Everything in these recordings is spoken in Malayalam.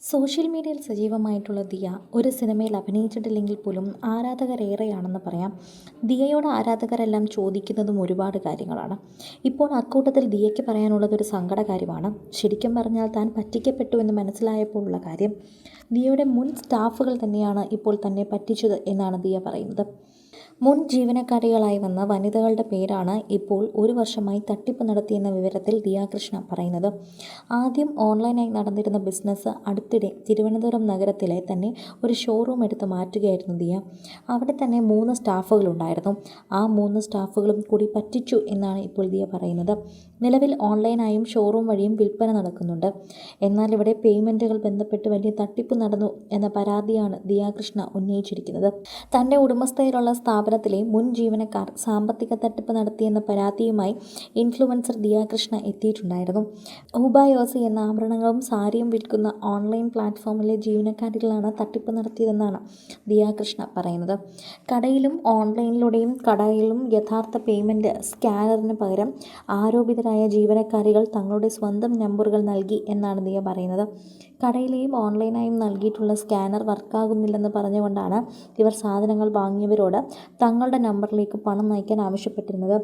സോഷ്യൽ മീഡിയയിൽ സജീവമായിട്ടുള്ള ദിയ ഒരു സിനിമയിൽ അഭിനയിച്ചിട്ടില്ലെങ്കിൽ പോലും ആരാധകരേറെയാണെന്ന് പറയാം. ദിയയോട് ആരാധകരെല്ലാം ചോദിക്കുന്നതും ഒരുപാട് കാര്യങ്ങളാണ്. ഇപ്പോൾ അക്കൂട്ടത്തിൽ ദിയയ്ക്ക് പറയാനുള്ളത് ഒരു സങ്കടകാര്യമാണ്. ശരിക്കും പറഞ്ഞാൽ താൻ പറ്റിക്കപ്പെട്ടു എന്ന് മനസ്സിലായപ്പോൾ ഉള്ള കാര്യം. ദിയയുടെ മുൻ സ്റ്റാഫുകൾ തന്നെയാണ് ഇപ്പോൾ തന്നെ പറ്റിച്ചത് എന്നാണ് ദിയ പറയുന്നത്. മുൻ ജീവനക്കാരികളായി വന്ന വനിതകളുടെ പേരാണ് ഇപ്പോൾ ഒരു വർഷമായി തട്ടിപ്പ് നടത്തിയെന്ന വിവരത്തിൽ ദിയ കൃഷ്ണ പറയുന്നത്. ആദ്യം ഓൺലൈനായി നടന്നിരുന്ന ബിസിനസ് അടുത്തിടെ തിരുവനന്തപുരം നഗരത്തിലെ തന്നെ ഒരു ഷോറൂം എടുത്ത് മാറ്റുകയായിരുന്നു ദിയ. അവിടെ തന്നെ 3 സ്റ്റാഫുകളുണ്ടായിരുന്നു. ആ 3 സ്റ്റാഫുകളും കൂടി പറ്റിച്ചു എന്നാണ് ഇപ്പോൾ ദിയ പറയുന്നത്. നിലവിൽ ഓൺലൈനായും ഷോറൂം വഴിയും വിൽപ്പന നടക്കുന്നുണ്ട്. എന്നാൽ ഇവിടെ പേയ്മെൻറ്റുകൾ ബന്ധപ്പെട്ട് വലിയ തട്ടിപ്പ് നടന്നു എന്ന പരാതിയാണ് ദിയ കൃഷ്ണ ഉന്നയിച്ചിരിക്കുന്നത്. തൻ്റെ ഉടമസ്ഥയിലുള്ള സ്ഥാപനത്തിലെ മുൻ ജീവനക്കാർ സാമ്പത്തിക തട്ടിപ്പ് നടത്തിയെന്ന പരാതിയുമായി ഇൻഫ്ലുവൻസർ ദിയ കൃഷ്ണ എത്തിയിട്ടുണ്ടായിരുന്നു. ഹുബായോസി എന്ന ആഭരണങ്ങളും സാരിയും വിൽക്കുന്ന ഓൺലൈൻ പ്ലാറ്റ്ഫോമിലെ ജീവനക്കാരികളാണ് തട്ടിപ്പ് നടത്തിയതെന്നാണ് ദിയ കൃഷ്ണ പറയുന്നത്. കടയിലും ഓൺലൈനിലൂടെയും കടയിലും യഥാർത്ഥ പേയ്മെൻറ്റ് സ്കാനറിന് പകരം ആരോപിതരായ ജീവനക്കാരികൾ തങ്ങളുടെ സ്വന്തം നമ്പറുകൾ നൽകി എന്നാണ് ദിയ പറയുന്നത്. കടയിലെയും ഓൺലൈനായും നൽകിയിട്ടുള്ള സ്കാനർ വർക്കാകുന്നില്ലെന്ന് പറഞ്ഞുകൊണ്ടാണ് ഇവർ സാധനങ്ങൾ വാങ്ങിയവരോട് തങ്ങളുടെ നമ്പറിലേക്ക് പണം അയക്കാൻ ആവശ്യപ്പെട്ടിരുന്നത്.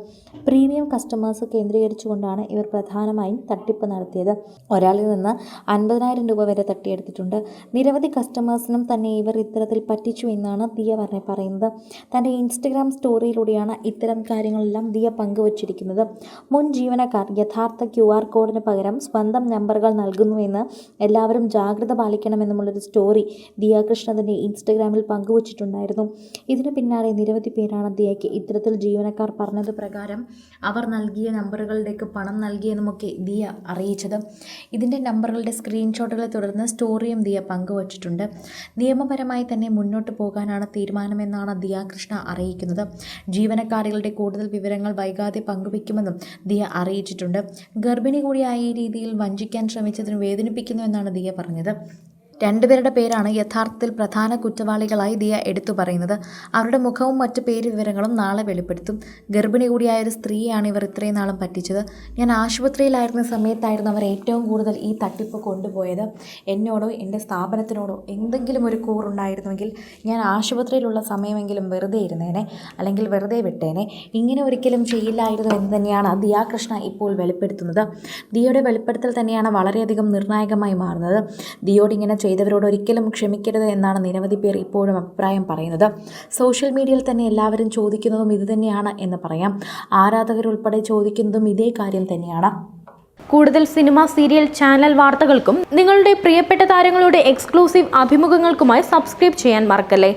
പ്രീമിയം കസ്റ്റമേഴ്സ് കേന്ദ്രീകരിച്ചുകൊണ്ടാണ് ഇവർ പ്രധാനമായും തട്ടിപ്പ് നടത്തിയത്. ഒരാളിൽ നിന്ന് 50,000 രൂപ വരെ തട്ടിയെടുത്തിട്ടുണ്ട്. നിരവധി കസ്റ്റമേഴ്സിനും തന്നെ ഇവർ ഇത്തരത്തിൽ പറ്റിച്ചു എന്നാണ് ദിയ പറയുന്നത്. തൻ്റെ ഇൻസ്റ്റഗ്രാം സ്റ്റോറിയിലൂടെയാണ് ഇത്തരം കാര്യങ്ങളെല്ലാം ദിയ പങ്കുവച്ചിരിക്കുന്നത്. മുൻ ജീവനക്കാർ യഥാർത്ഥ QR കോഡിന് പകരം സ്വന്തം നമ്പറുകൾ നൽകുന്നുവെന്ന് എല്ലാവരും ജാഗ്രത പാലിക്കണമെന്നുമുള്ളൊരു സ്റ്റോറി ദിയ കൃഷ്ണ തൻ്റെ ഇൻസ്റ്റഗ്രാമിൽ പങ്കുവച്ചിട്ടുണ്ടായിരുന്നു. ഇതിന് പിന്നാലെ നിരവധി പേരാണ് ദിയയ്ക്ക് ഇത്തരത്തിൽ ജീവനക്കാർ പറഞ്ഞത് പ്രകാരം അവർ നൽകിയ നമ്പറുകളിലേക്ക് പണം നൽകിയെന്നുമൊക്കെ ദിയ അറിയിച്ചത്. ഇതിൻ്റെ നമ്പറുകളുടെ സ്ക്രീൻഷോട്ടുകളെ തുടർന്ന് സ്റ്റോറിയും ദിയ പങ്കുവച്ചിട്ടുണ്ട്. നിയമപരമായി തന്നെ മുന്നോട്ട് പോകാനാണ് തീരുമാനമെന്നാണ് ദിയ കൃഷ്ണ അറിയിക്കുന്നത്. ജീവനക്കാരികളുടെ കൂടുതൽ വിവരങ്ങൾ വൈകാതെ പങ്കുവയ്ക്കുമെന്നും ദിയ അറിയിച്ചിട്ടുണ്ട്. ഗർഭിണി കൂടിയായ ഈ രീതിയിൽ വഞ്ചിക്കാൻ ശ്രമിച്ചതിന് വേദനിപ്പിക്കുന്നുവെന്നാണ് ദിയ പറഞ്ഞത്. 2 പേരുടെ പേരാണ് യഥാർത്ഥത്തിൽ പ്രധാന കുറ്റവാളികളായി ദിയ എടുത്തു പറയുന്നത്. അവരുടെ മുഖവും മറ്റു പേര് വിവരങ്ങളും നാളെ വെളിപ്പെടുത്തും. ഗർഭിണി കൂടിയായ ഒരു സ്ത്രീയാണ് ഇവർ ഇത്രയും നാളും പറ്റിച്ചത്. ഞാൻ ആശുപത്രിയിലായിരുന്ന സമയത്തായിരുന്നു അവർ ഏറ്റവും കൂടുതൽ ഈ തട്ടിപ്പ് കൊണ്ടുപോയത്. എന്നോടോ എൻ്റെ സ്ഥാപനത്തിനോടോ എന്തെങ്കിലും ഒരു കൂറുണ്ടായിരുന്നുവെങ്കിൽ ഞാൻ ആശുപത്രിയിലുള്ള സമയമെങ്കിലും വെറുതെ ഇരുന്നേനെ, അല്ലെങ്കിൽ വെറുതെ വിട്ടേനെ. ഇങ്ങനെ ഒരിക്കലും ചെയ്യില്ലായിരുന്നു എന്ന് തന്നെയാണ് ദിയ കൃഷ്ണ ഇപ്പോൾ വെളിപ്പെടുത്തുന്നത്. ദിയയുടെ വെളിപ്പെടുത്തൽ തന്നെയാണ് വളരെയധികം നിർണായകമായി മാറുന്നത്. ദിയോട് ഇങ്ങനെ ചെയ്തവരോട് ഒരിക്കലും ക്ഷമിക്കരുത് എന്നാണ് നിരവധി പേർ ഇപ്പോഴും അഭിപ്രായം പറയുന്നത്. സോഷ്യൽ മീഡിയയിൽ തന്നെ എല്ലാവരും ചോദിക്കുന്നതും ഇതുതന്നെയാണ് എന്ന് പറയാം. ആരാധകരുൾപ്പെടെ ചോദിക്കുന്നതും ഇതേ കാര്യം തന്നെയാണ്. കൂടുതൽ സിനിമ, സീരിയൽ, ചാനൽ വാർത്തകൾക്കും നിങ്ങളുടെ പ്രിയപ്പെട്ട താരങ്ങളുടെ എക്സ്ക്ലൂസീവ് അഭിമുഖങ്ങൾക്കുമായി സബ്സ്ക്രൈബ് ചെയ്യാൻ മറക്കല്ലേ.